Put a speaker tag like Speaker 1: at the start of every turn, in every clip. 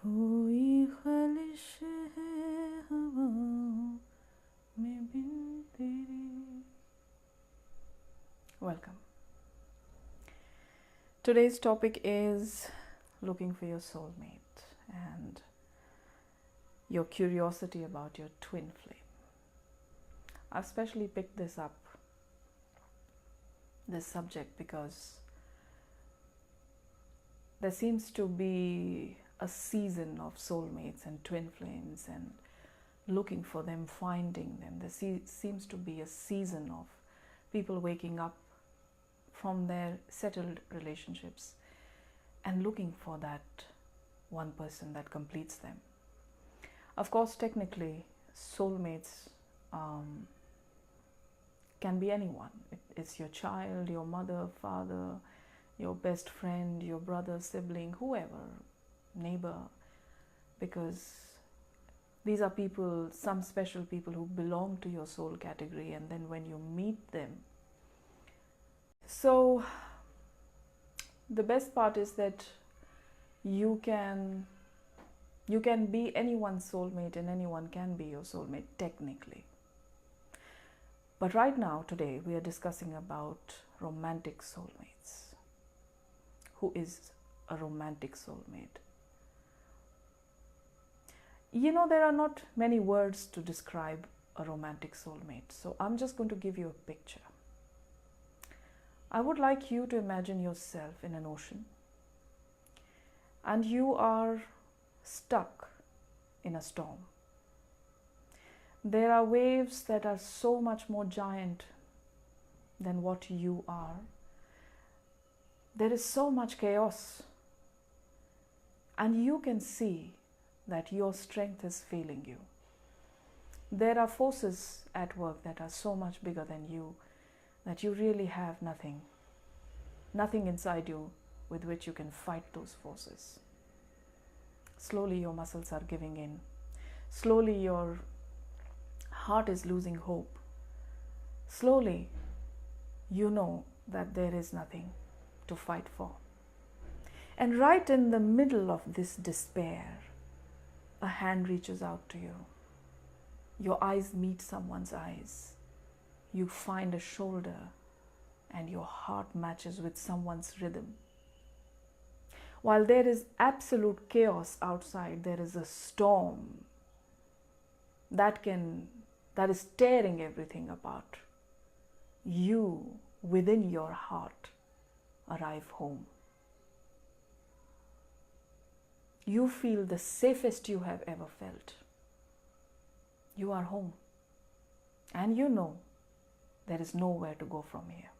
Speaker 1: कोई ख्वाहिश है हवाओं में बिन तेरे. Welcome. Today's topic is looking for your soulmate and your curiosity about your twin flame. I've specially picked this subject, because there seems to be a season of soulmates and twin flames and looking for them, finding them. There seems to be a season of people waking up from their settled relationships and looking for that one person that completes them. Of course, technically, soulmates can be anyone. It's your child, your mother, father, your best friend, your brother, sibling, whoever, neighbor, because these are people, some special people who belong to your soul category, and then when you meet them. So the best part is that you can be anyone's soulmate and anyone can be your soulmate technically. But right now, today, we are discussing about romantic soulmates. Who is a romantic soulmate? You know, there are not many words to describe a romantic soulmate, so I'm just going to give you a picture. I would like you to imagine yourself in an ocean, and you are stuck in a storm. There are waves that are so much more giant than what you are. There is so much chaos, and you can see that your strength is failing you. There are forces at work that are so much bigger than you that you really have nothing inside you with which you can fight those forces. Slowly your muscles are giving in. Slowly your heart is losing hope. Slowly you know that there is nothing to fight for. And right in the middle of this despair, a hand reaches out to you. Your eyes meet someone's eyes. You find a shoulder and your heart matches with someone's rhythm. While there is absolute chaos outside, there is a storm that is tearing everything apart. You, within your heart, arrive home. You feel the safest you have ever felt. You are home. And you know there is nowhere to go from here.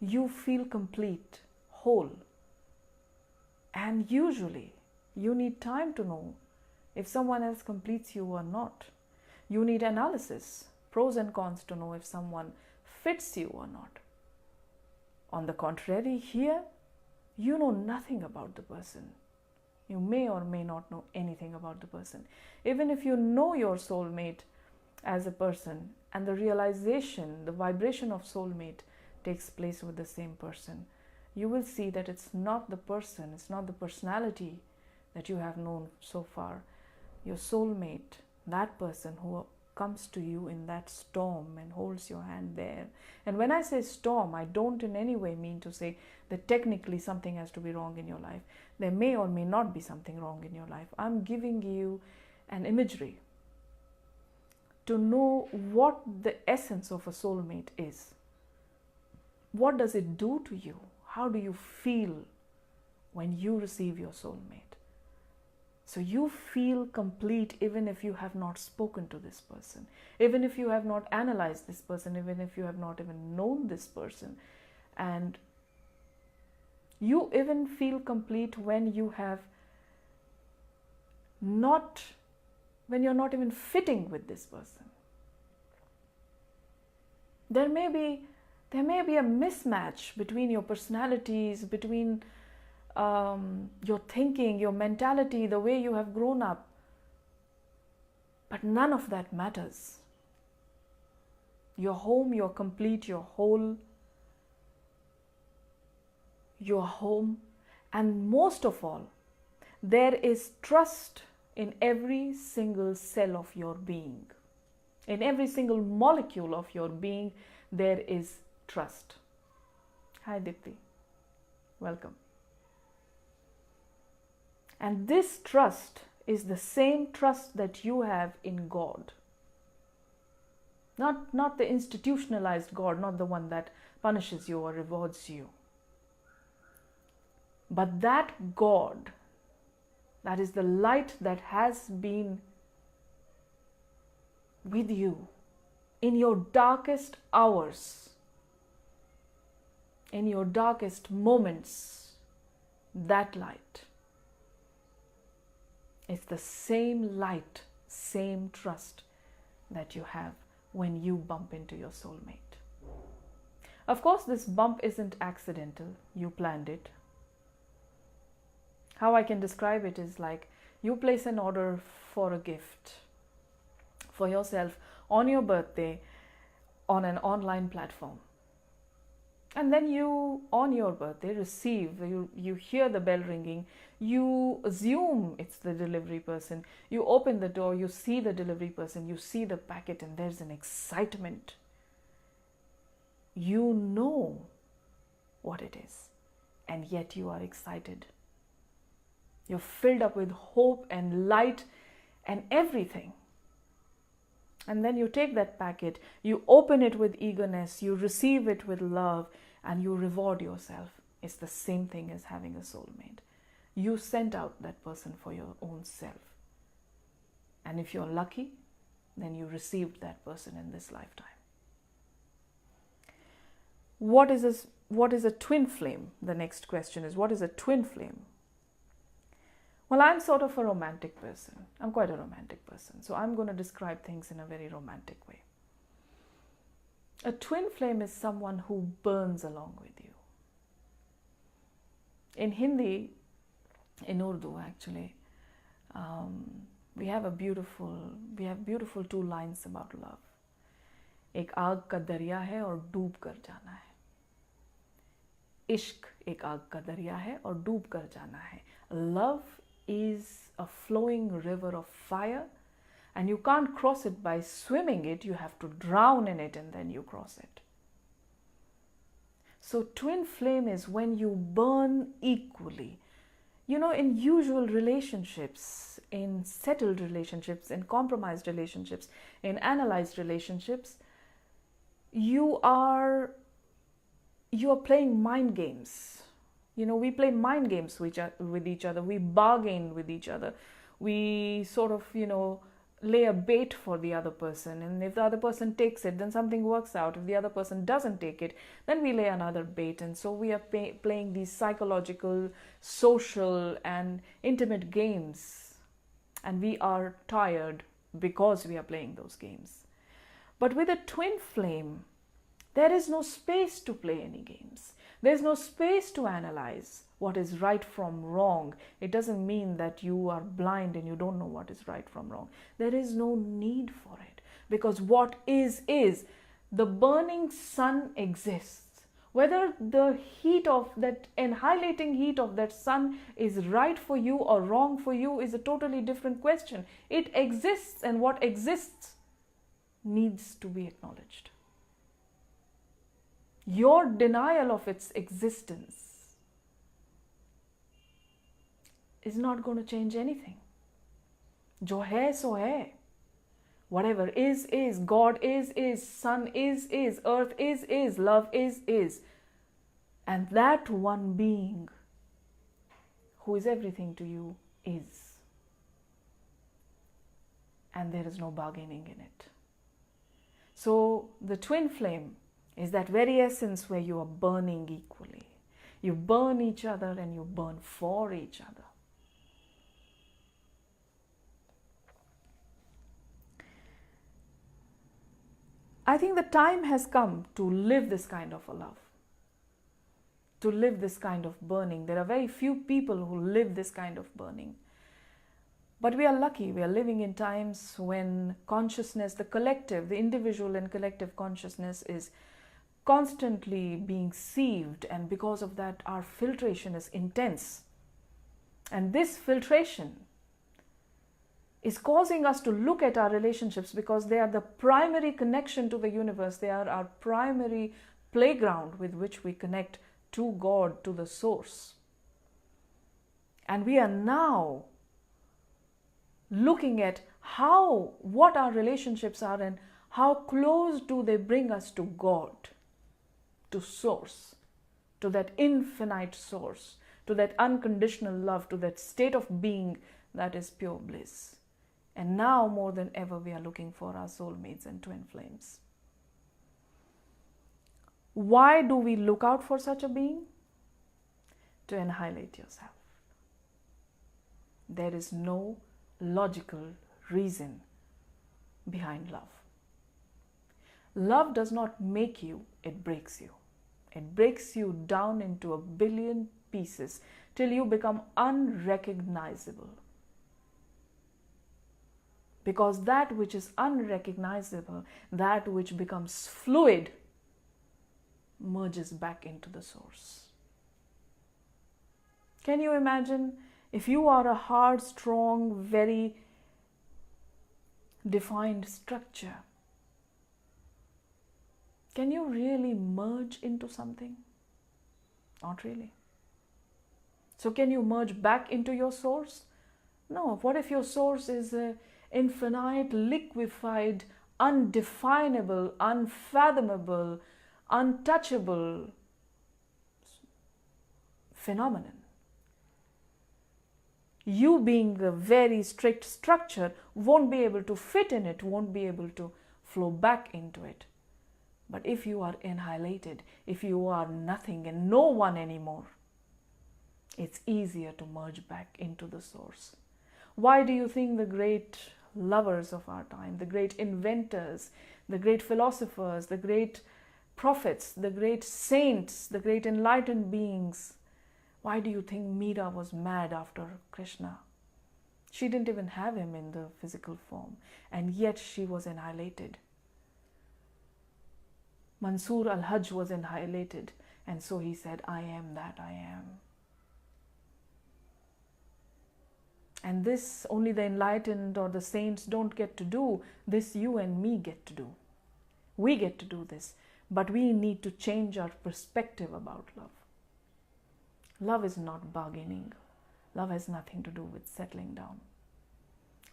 Speaker 1: You feel complete, whole. And usually you need time to know if someone else completes you or not. You need analysis, pros and cons, to know if someone fits you or not. On the contrary, here, you know nothing about the person. You may or may not know anything about the person. Even if you know your soulmate as a person, and the realization, the vibration of soulmate takes place with the same person, you will see that it's not the person, it's not the personality that you have known so far. Your soulmate, that person who comes to you in that storm and holds your hand there. And when I say storm, I don't in any way mean to say that technically something has to be wrong in your life. There may or may not be something wrong in your life. I'm giving you an imagery to know what the essence of a soulmate is. What does it do to you? How do you feel when you receive your soulmate? So you feel complete even if you have not spoken to this person, even if you have not analyzed this person, even if you have not even known this person. And you even feel complete when you're not even fitting with this person. There may be a mismatch between your personalities, between your thinking, your mentality, the way you have grown up. But none of that matters. You're home, you're complete, you're whole, you're home, And most of all, there is trust in every single cell of your being. In every single molecule of your being, there is trust. Hi Dipti, welcome. And this trust is the same trust that you have in God. Not the institutionalized God, not the one that punishes you or rewards you. But that God, that is the light that has been with you in your darkest hours, in your darkest moments, that light is the same light, same trust that you have when you bump into your soulmate. Of course, this bump isn't accidental. You planned it. How I can describe it is like you place an order for a gift for yourself on your birthday on an online platform. And then you, on your birthday, receive, you hear the bell ringing, you assume it's the delivery person, you open the door, you see the delivery person, you see the packet, and there's an excitement. You know what it is, and yet you are excited. You're filled up with hope and light and everything. And then you take that packet, you open it with eagerness, you receive it with love, and you reward yourself. It's the same thing as having a soulmate. You sent out that person for your own self. And if you're lucky, then you received that person in this lifetime. What is a twin flame? The next question is, what is a twin flame? Well, I'm sort of a romantic person. I'm quite a romantic person. So I'm going to describe things in a very romantic way. A twin flame is someone who burns along with you. In Hindi, in Urdu actually, we have beautiful two lines about love. एक आग का दरिया है और डूब कर जाना है. इश्क एक आग का दरिया है और डूब कर जाना है. Love is a flowing river of fire, and you can't cross it by swimming it. You have to drown in it and then you cross it. So twin flame is when you burn equally. You know, in usual relationships, in settled relationships, in compromised relationships, in analyzed relationships, you are playing mind games. You know, we play mind games with each other. We bargain with each other. We sort of, lay a bait for the other person. And if the other person takes it, then something works out. If the other person doesn't take it, then we lay another bait. And so we are playing these psychological, social, and intimate games. And we are tired because we are playing those games. But with a twin flame, there is no space to play any games. There's no space to analyze what is right from wrong. It doesn't mean that you are blind and you don't know what is right from wrong. There is no need for it, because what is. The burning sun exists. Whether the heat of that, annihilating heat of that sun is right for you or wrong for you is a totally different question. It exists, and what exists needs to be acknowledged. Your denial of its existence is not going to change anything. Jo hai so hai. Whatever is, God is, sun is, earth is, love is. And that one being who is everything to you is. And there is no bargaining in it. So the twin flame is that very essence where you are burning equally. You burn each other and you burn for each other. I think the time has come to live this kind of a love, to live this kind of burning. There are very few people who live this kind of burning. But we are lucky. We are living in times when consciousness, the collective, the individual and collective consciousness is constantly being sieved, and because of that our filtration is intense. And this filtration is causing us to look at our relationships because they are the primary connection to the universe. They are our primary playground with which we connect to God, to the source. And we are now looking at what our relationships are and how close do they bring us to God, to source, to that infinite source, to that unconditional love, to that state of being that is pure bliss. And now more than ever we are looking for our soulmates and twin flames. Why do we look out for such a being? To annihilate yourself. There is no logical reason behind love. Love does not make you, it breaks you. It breaks you down into a billion pieces till you become unrecognizable. Because that which is unrecognizable, that which becomes fluid, merges back into the source. Can you imagine if you are a hard, strong, very defined structure? Can you really merge into something? Not really. So can you merge back into your source? No. What if your source is an infinite, liquefied, undefinable, unfathomable, untouchable phenomenon? You being a very strict structure won't be able to fit in it, won't be able to flow back into it. But if you are annihilated, if you are nothing and no one anymore, it's easier to merge back into the source. Why do you think the great lovers of our time, the great inventors, the great philosophers, the great prophets, the great saints, the great enlightened beings, why do you think Meera was mad after Krishna? She didn't even have him in the physical form, and yet she was annihilated. Mansur al-Hajj was annihilated, and so he said, I am that I am. And this only the enlightened or the saints don't get to do. This you and me get to do. We get to do this, but we need to change our perspective about love. Love is not bargaining. Love has nothing to do with settling down.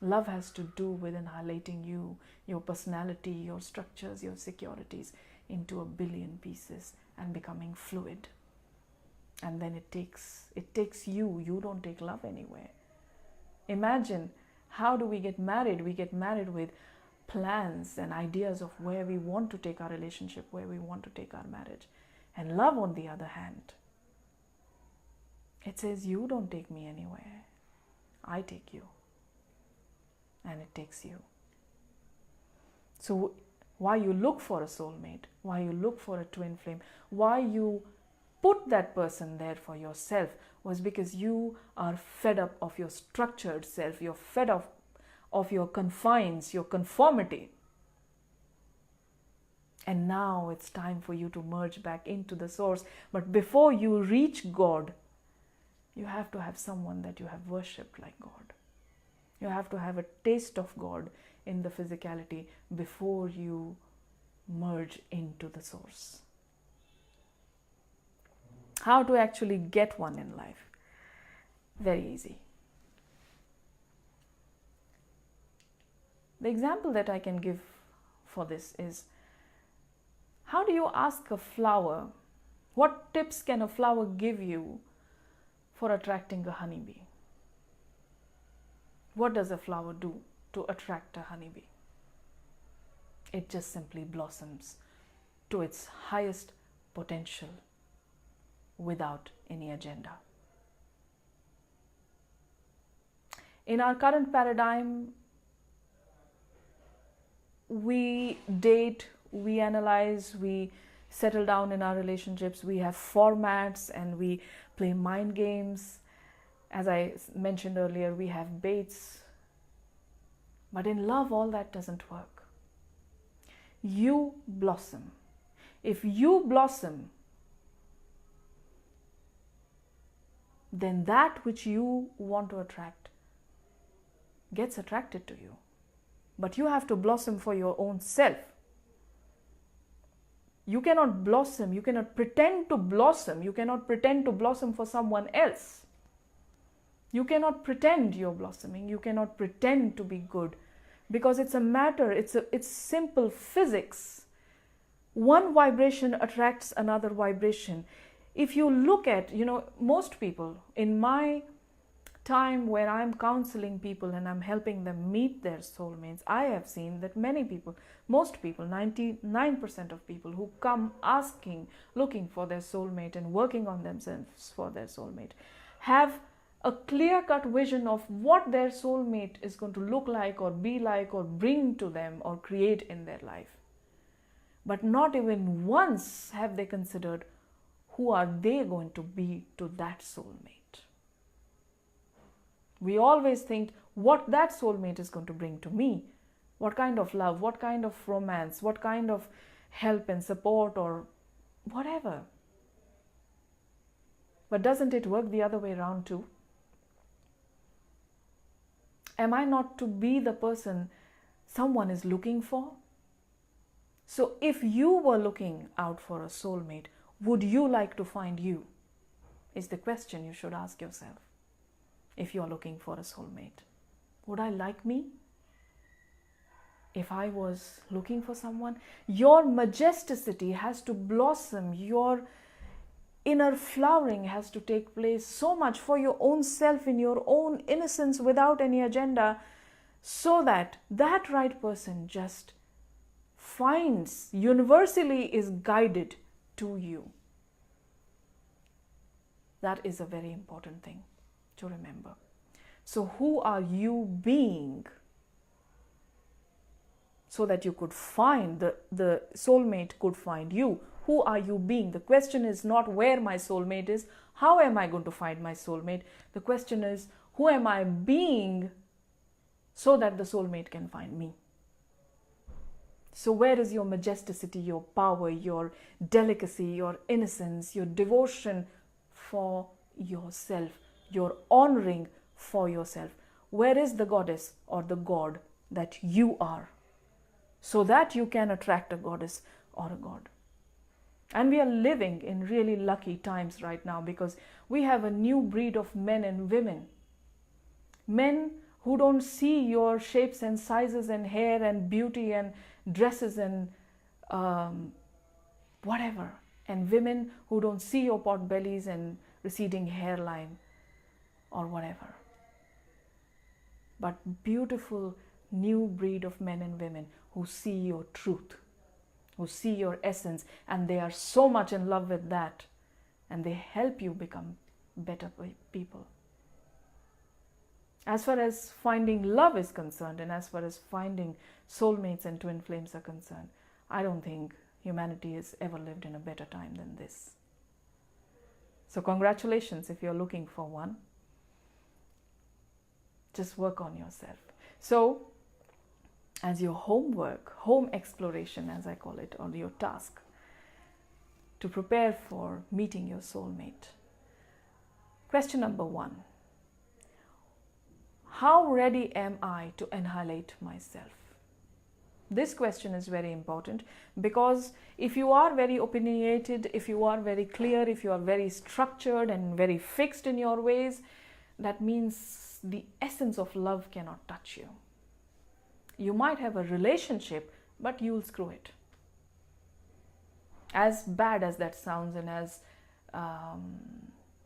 Speaker 1: Love has to do with annihilating you, your personality, your structures, your securities into a billion pieces and becoming fluid. And then it takes you. You don't take love anywhere. Imagine, how do we get married? We get married with plans and ideas of where we want to take our relationship, where we want to take our marriage. And love, on the other hand, it says, you don't take me anywhere. I take you. And it takes you. So why you look for a soulmate, why you look for a twin flame, why you put that person there for yourself was because you are fed up of your structured self. You're fed up of your confines, your conformity. And now it's time for you to merge back into the source. But before you reach God, you have to have someone that you have worshipped like God. You have to have a taste of God in the physicality before you merge into the source. How to actually get one in life? Very easy. The example that I can give for this is, how do you ask a flower, what tips can a flower give you for attracting a honeybee? What does a flower do to attract a honeybee? It just simply blossoms to its highest potential without any agenda. In our current paradigm, we date, we analyze, we settle down in our relationships, we have formats and we play mind games. As I mentioned earlier, we have baits. But in love, all that doesn't work. You blossom. If you blossom, then that which you want to attract gets attracted to you. But you have to blossom for your own self. You cannot blossom, you cannot pretend to blossom, you cannot pretend to blossom for someone else. You cannot pretend you're blossoming, you cannot pretend to be good, because it's a matter, it's simple physics. One vibration attracts another vibration. If you look at, most people, in my time where I'm counseling people and I'm helping them meet their soulmates, I have seen that many people, most people, 99% of people who come asking, looking for their soulmate and working on themselves for their soulmate, have a clear-cut vision of what their soulmate is going to look like or be like or bring to them or create in their life. But not even once have they considered who are they going to be to that soulmate. We always think what that soulmate is going to bring to me. What kind of love, what kind of romance, what kind of help and support or whatever. But doesn't it work the other way around too? Am I not to be the person someone is looking for? So if you were looking out for a soulmate, would you like to find you? Is the question you should ask yourself. If you're looking for a soulmate, would I like me? If I was looking for someone, your majesticity has to blossom, your inner flowering has to take place so much for your own self, in your own innocence, without any agenda, so that that right person just finds, universally is guided to you. That is a very important thing to remember. So who are you being so that you could find, the soulmate could find you? Who are you being? The question is not where my soulmate is, how am I going to find my soulmate? The question is, who am I being so that the soulmate can find me? So where is your majesticity, your power, your delicacy, your innocence, your devotion for yourself, your honoring for yourself? Where is the goddess or the god that you are, so that you can attract a goddess or a god? And we are living in really lucky times right now, because we have a new breed of men and women. Men who don't see your shapes and sizes and hair and beauty and dresses and whatever. And women who don't see your pot bellies and receding hairline or whatever. But beautiful new breed of men and women who see your truth, who see your essence, and they are so much in love with that, and they help you become better people. As far as finding love is concerned, and as far as finding soulmates and twin flames are concerned, I don't think humanity has ever lived in a better time than this. So congratulations if you're looking for one. Just work on yourself. So as your homework, home exploration as I call it, or your task to prepare for meeting your soulmate. Question number 1. How ready am I to annihilate myself? This question is very important, because if you are very opinionated, if you are very clear, if you are very structured and very fixed in your ways, that means the essence of love cannot touch you. You might have a relationship, but you'll screw it. As bad as that sounds and as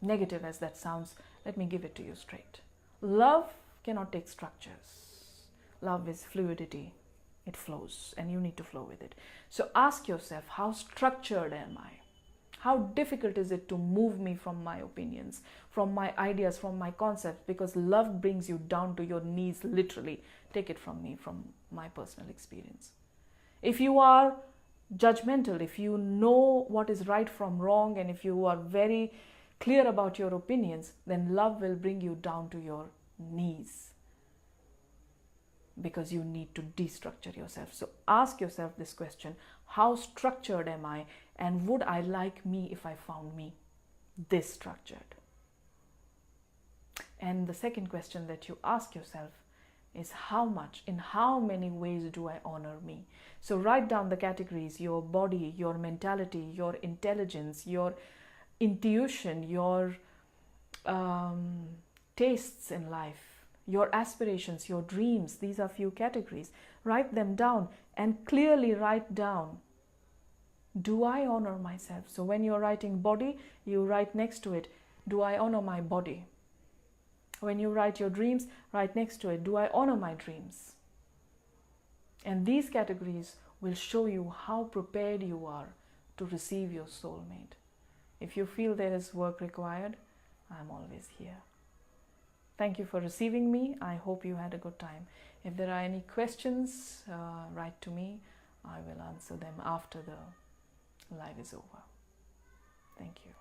Speaker 1: negative as that sounds, let me give it to you straight. Love cannot take structures. Love is fluidity. It flows, and you need to flow with it. So ask yourself, how structured am I? How difficult is it to move me from my opinions, from my ideas, from my concepts? Because love brings you down to your knees, literally. Take it from me, from my personal experience. If you are judgmental, if you know what is right from wrong, and if you are very clear about your opinions, then love will bring you down to your knees, because you need to destructure yourself. So ask yourself this question: how structured am I, and would I like me if I found me this structured? And the second question that you ask yourself is how much, in how many ways do I honor me? So write down the categories: your body, your mentality, your intelligence, your intuition, your tastes in life, your aspirations, your dreams. These are few categories. Write them down and clearly write down, do I honor myself? So when you're writing body, you write next to it, do I honor my body? When you write your dreams, write next to it, do I honor my dreams? And these categories will show you how prepared you are to receive your soulmate. If you feel there is work required, I'm always here. Thank you for receiving me. I hope you had a good time. If there are any questions, write to me. I will answer them after the live is over. Thank you.